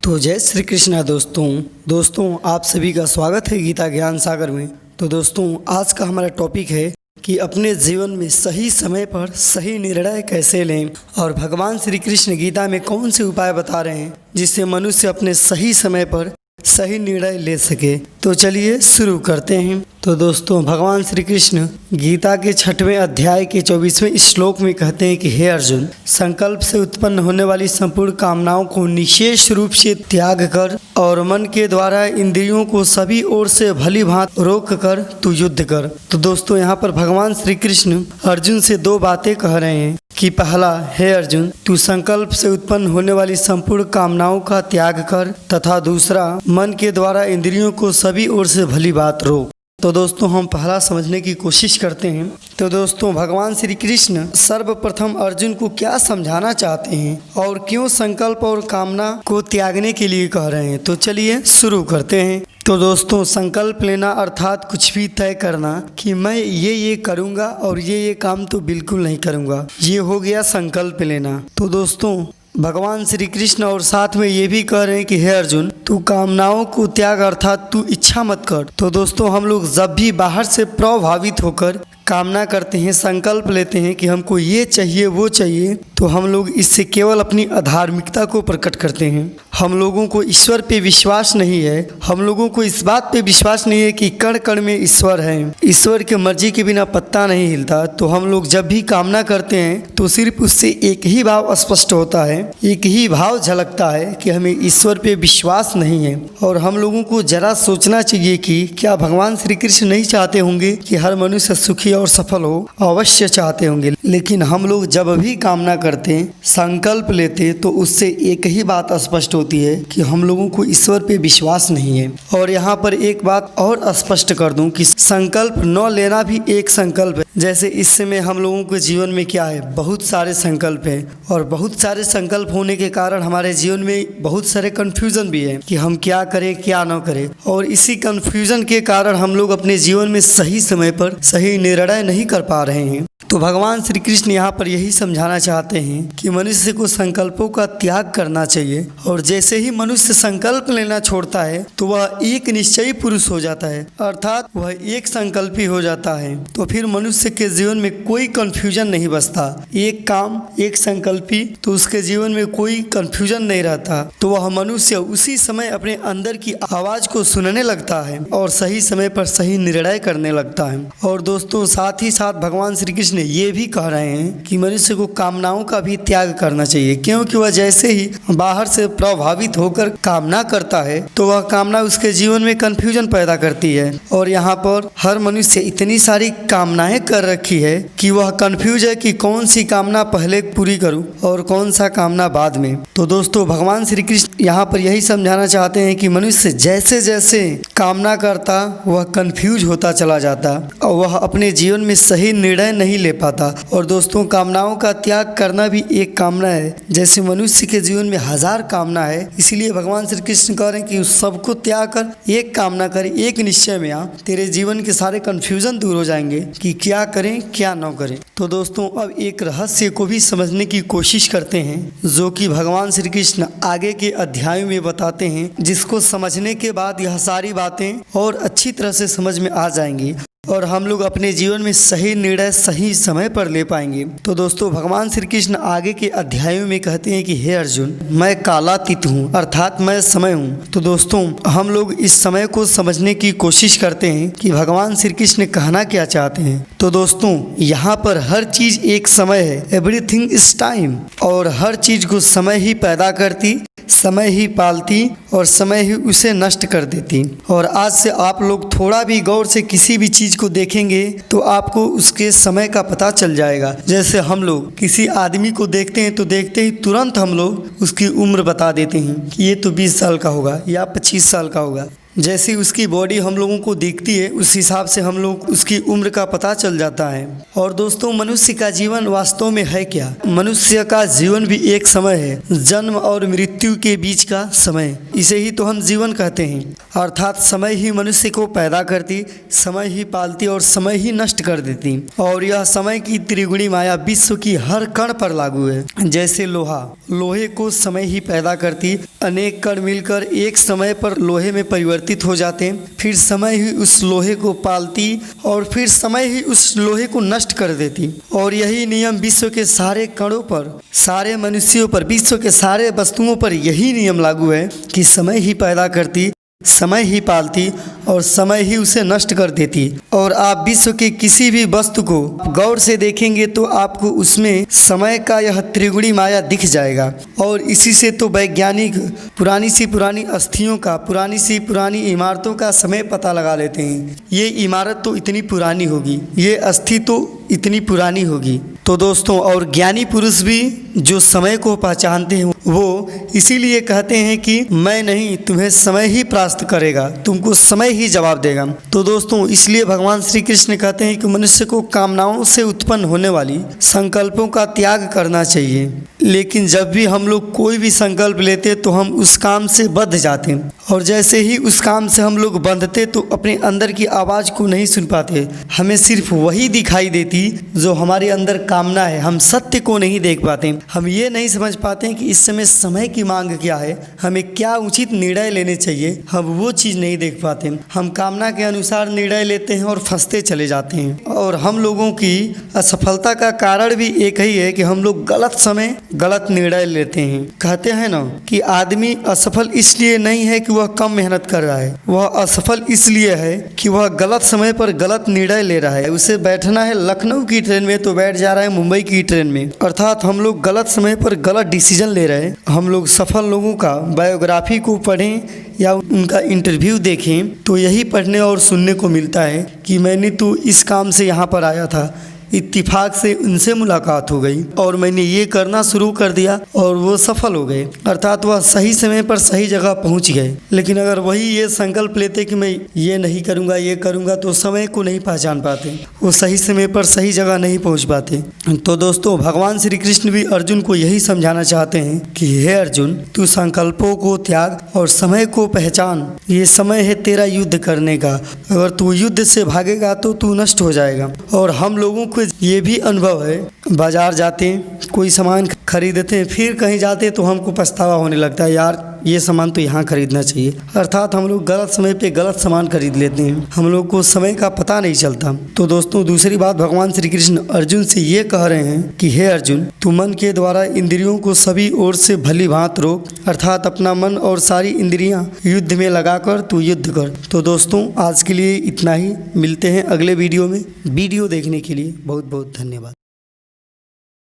तो जय श्री कृष्णा दोस्तों आप सभी का स्वागत है गीता ज्ञान सागर में। तो दोस्तों आज का हमारा टॉपिक है कि अपने जीवन में सही समय पर सही निर्णय कैसे लें और भगवान श्री कृष्ण गीता में कौन से उपाय बता रहे हैं जिससे मनुष्य अपने सही समय पर सही निर्णय ले सके। तो चलिए शुरू करते हैं। तो दोस्तों भगवान श्री कृष्ण गीता के 6वें अध्याय के 24वें श्लोक में कहते हैं कि हे अर्जुन, संकल्प से उत्पन्न होने वाली संपूर्ण कामनाओं को निशेष रूप से त्याग कर और मन के द्वारा इंद्रियों को सभी ओर से भली भांति रोक कर तू युद्ध कर। तो दोस्तों यहाँ पर भगवान श्री कृष्ण अर्जुन से दो बातें कह रहे हैं कि पहला, हे अर्जुन, तू संकल्प से उत्पन्न होने वाली संपूर्ण कामनाओं का त्याग कर तथा दूसरा, मन के द्वारा इंद्रियों को सभी ओर से भली बात रोक। तो दोस्तों हम पहला समझने की कोशिश करते हैं। तो दोस्तों भगवान श्री कृष्ण सर्वप्रथम अर्जुन को क्या समझाना चाहते हैं और क्यों संकल्प और कामना को त्यागने के लिए कह रहे हैं। तो चलिए शुरू करते हैं। तो दोस्तों संकल्प लेना अर्थात कुछ भी तय करना कि मैं ये करूँगा और ये काम तो बिल्कुल नहीं करूँगा, ये हो गया संकल्प लेना। तो दोस्तों भगवान श्री कृष्ण और साथ में ये भी कह रहे हैं कि हे अर्जुन, तू कामनाओं को त्याग अर्थात तू इच्छा मत कर। तो दोस्तों हम लोग जब भी बाहर से प्रभावित होकर कामना करते हैं, संकल्प लेते हैं कि हमको ये चाहिए वो चाहिए, तो हम लोग इससे केवल अपनी अधार्मिकता को प्रकट करते हैं। हम लोगों को ईश्वर पे विश्वास नहीं है, हम लोगों को इस बात पे विश्वास नहीं है कि कण कण में ईश्वर है, ईश्वर के मर्जी के बिना पत्ता नहीं हिलता। तो हम लोग जब भी कामना करते हैं तो सिर्फ उससे एक ही भाव स्पष्ट होता है, एक ही भाव झलकता है कि हमें ईश्वर पे विश्वास नहीं है। और हम लोगों को जरा सोचना चाहिए कि क्या भगवान श्री कृष्ण नहीं चाहते होंगे कि हर मनुष्य सुखी और सफल हो? अवश्य चाहते होंगे, लेकिन हम लोग जब भी कामना करते हैं, संकल्प लेते, तो उससे एक ही बात स्पष्ट होती है कि हम लोगों को ईश्वर पे विश्वास नहीं है। और यहाँ पर एक बात और स्पष्ट कर दूं कि संकल्प न लेना भी एक संकल्प है। जैसे इस समय हम लोगों के जीवन में क्या है, बहुत सारे संकल्प हैं और बहुत सारे संकल्प होने के कारण हमारे जीवन में बहुत सारे कंफ्यूजन भी है कि हम क्या करें क्या न करें। और इसी कंफ्यूजन के कारण हम लोग अपने जीवन में सही समय पर सही निर्णय नहीं कर पा रहे हैं। तो भगवान श्री कृष्ण यहाँ पर यही समझाना चाहते हैं कि मनुष्य को संकल्पों का त्याग करना चाहिए और जैसे ही मनुष्य संकल्प लेना छोड़ता है तो वह एक निश्चयी पुरुष हो जाता है, अर्थात वह एक संकल्पी हो जाता है। तो फिर मनुष्य के जीवन में कोई कंफ्यूजन नहीं बचता, एक काम एक संकल्पी, तो उसके जीवन में कोई कंफ्यूजन नहीं रहता। तो वह मनुष्य उसी समय अपने अंदर की आवाज को सुनने लगता है और सही समय पर सही निर्णय करने लगता है। और दोस्तों साथ ही साथ भगवान श्री कृष्ण ये भी कह रहे हैं कि मनुष्य को कामनाओं का भी त्याग करना चाहिए, क्योंकि वह जैसे ही बाहर से प्रभावित होकर कामना करता है तो वह कामना उसके जीवन में कंफ्यूजन पैदा करती है। और यहाँ पर हर मनुष्य इतनी सारी कामनाएं कर रखी है कि वह कंफ्यूज है कि कौन सी कामना पहले पूरी करूं और कौन सा कामना बाद में। तो दोस्तों भगवान श्री कृष्ण यहाँ पर यही समझाना चाहते हैं कि मनुष्य जैसे जैसे कामना करता वह कंफ्यूज होता चला जाता और वह अपने जीवन में सही निर्णय नहीं ले पाता। और दोस्तों कामनाओं का त्याग करना भी एक कामना है। जैसे मनुष्य के जीवन में 1000 कामना है, इसलिए भगवान श्री कृष्ण कह रहे हैं कि उस सबको त्याग कर एक कामना कर, एक निश्चय में आ, तेरे जीवन के सारे कंफ्यूजन दूर हो जाएंगे कि क्या करें क्या न करें। तो दोस्तों अब एक रहस्य को भी समझने की कोशिश करते हैं जो कि भगवान श्री कृष्ण आगे के अध्यायों में बताते हैं, जिसको समझने के बाद यह सारी बातें और अच्छी तरह से समझ में आ जाएंगी और हम लोग अपने जीवन में सही निर्णय सही समय पर ले पाएंगे। तो दोस्तों भगवान श्री कृष्ण आगे के अध्यायों में कहते हैं कि हे अर्जुन, मैं कालातीत हूँ, अर्थात मैं समय हूँ। तो दोस्तों हम लोग इस समय को समझने की कोशिश करते हैं कि भगवान श्री कृष्ण कहना क्या चाहते हैं। तो दोस्तों यहाँ पर हर चीज एक समय है, एवरीथिंग इज टाइम, और हर चीज को समय ही पैदा करती, समय ही पालती और समय ही उसे नष्ट कर देती। और आज से आप लोग थोड़ा भी गौर से किसी भी चीज को देखेंगे तो आपको उसके समय का पता चल जाएगा। जैसे हम लोग किसी आदमी को देखते हैं तो देखते ही तुरंत हम लोग उसकी उम्र बता देते हैं कि ये तो 20 साल का होगा या 25 साल का होगा। जैसी उसकी बॉडी हम लोगों को दिखती है उस हिसाब से हम लोग उसकी उम्र का पता चल जाता है। और दोस्तों, मनुष्य का जीवन वास्तव में है क्या? मनुष्य का जीवन भी एक समय है, जन्म और मृत्यु के बीच का समय। इसे ही तो हम जीवन कहते हैं। अर्थात समय ही मनुष्य को पैदा करती, समय ही पालती और समय ही नष्ट कर देती। और यह समय की त्रिगुणी माया विश्व की हर कण पर लागू है। जैसे लोहे को समय ही पैदा करती, अनेक कण मिलकर एक समय पर लोहे में परिवर्तित हो जाते, फिर समय ही उस लोहे को पालती और फिर समय ही उस लोहे को नष्ट कर देती। और यही नियम विश्व के सारे कणों पर, सारे मनुष्यों पर, विश्व के सारे वस्तुओं पर यही नियम लागू है कि समय ही पैदा करती, समय ही पालती और समय ही उसे नष्ट कर देती। और आप विश्व के किसी भी वस्तु को गौर से देखेंगे तो आपको उसमें समय का यह त्रिगुणी माया दिख जाएगा। और इसी से तो वैज्ञानिक पुरानी सी पुरानी अस्थियों का, पुरानी सी पुरानी इमारतों का समय पता लगा लेते हैं। ये इमारत तो इतनी पुरानी होगी, ये अस्थि तो इतनी पुरानी होगी। तो दोस्तों, और ज्ञानी पुरुष भी जो समय को पहचानते हैं वो इसीलिए कहते हैं कि मैं नहीं, तुम्हें समय ही परास्त करेगा, तुमको समय ही जवाब देगा। तो दोस्तों, इसलिए भगवान श्री कृष्ण कहते हैं कि मनुष्य को कामनाओं से उत्पन्न होने वाली संकल्पों का त्याग करना चाहिए। लेकिन जब भी हम लोग कोई भी संकल्प लेते तो हम उस काम से बंध जाते हैं। और जैसे ही उस काम से हम लोग बंधते तो अपने अंदर की आवाज़ को नहीं सुन पाते। हमें सिर्फ वही दिखाई देती जो हमारे अंदर कामना है। हम सत्य को नहीं देख पाते। हम ये नहीं समझ पाते कि इस समय समय की मांग क्या है, हमें क्या उचित निर्णय लेने चाहिए। हम वो चीज़ नहीं देख पाते। हम कामना के अनुसार निर्णय लेते हैं और फंसते चले जाते हैं। और हम लोगों की असफलता का कारण भी एक ही है कि हम लोग गलत समय गलत निर्णय लेते हैं। कहते हैं ना कि आदमी असफल इसलिए नहीं है कि वह कम मेहनत कर रहा है, वह असफल इसलिए है कि वह गलत समय पर गलत निर्णय ले रहा है। उसे बैठना है लखनऊ की ट्रेन में तो बैठ जा रहा है मुंबई की ट्रेन में। अर्थात हम लोग गलत समय पर गलत डिसीजन ले रहे हैं। हम लोग सफल लोगों का बायोग्राफी को पढ़ें या उनका इंटरव्यू देखें तो यही पढ़ने और सुनने को मिलता है कि मैंने तो इस काम से यहाँ पर आया था, इत्तिफाक से उनसे मुलाकात हो गई और मैंने ये करना शुरू कर दिया और वो सफल हो गए। अर्थात वह सही समय पर सही जगह पहुंच गए। लेकिन अगर वही ये संकल्प लेते कि मैं ये नहीं करूँगा, ये करूँगा, तो समय को नहीं पहचान पाते, वो सही समय पर सही जगह नहीं पहुँच पाते। तो दोस्तों, भगवान श्री कृष्ण भी अर्जुन को यही समझाना चाहते हैं कि हे अर्जुन, तू संकल्पों को त्याग और समय को पहचान। ये समय है तेरा युद्ध करने का। अगर तू युद्ध से भागेगा तो तू नष्ट हो जाएगा। और हम लोगों ये भी अनुभव है, बाजार जाते हैं, कोई सामान खरीदते हैं, फिर कहीं जाते तो हमको पछतावा होने लगता है, यार ये सामान तो यहाँ खरीदना चाहिए। अर्थात हम लोग गलत समय पे गलत सामान खरीद लेते हैं। हम लोग को समय का पता नहीं चलता। तो दोस्तों, दूसरी बात भगवान श्री कृष्ण अर्जुन से ये कह रहे हैं कि हे अर्जुन, तू मन के द्वारा इंद्रियों को सभी ओर से भली भांत रोक। अर्थात अपना मन और सारी इंद्रियां युद्ध में लगाकर तू युद्ध कर। तो दोस्तों, आज के लिए इतना ही। मिलते हैं अगले वीडियो में। वीडियो देखने के लिए बहुत बहुत धन्यवाद।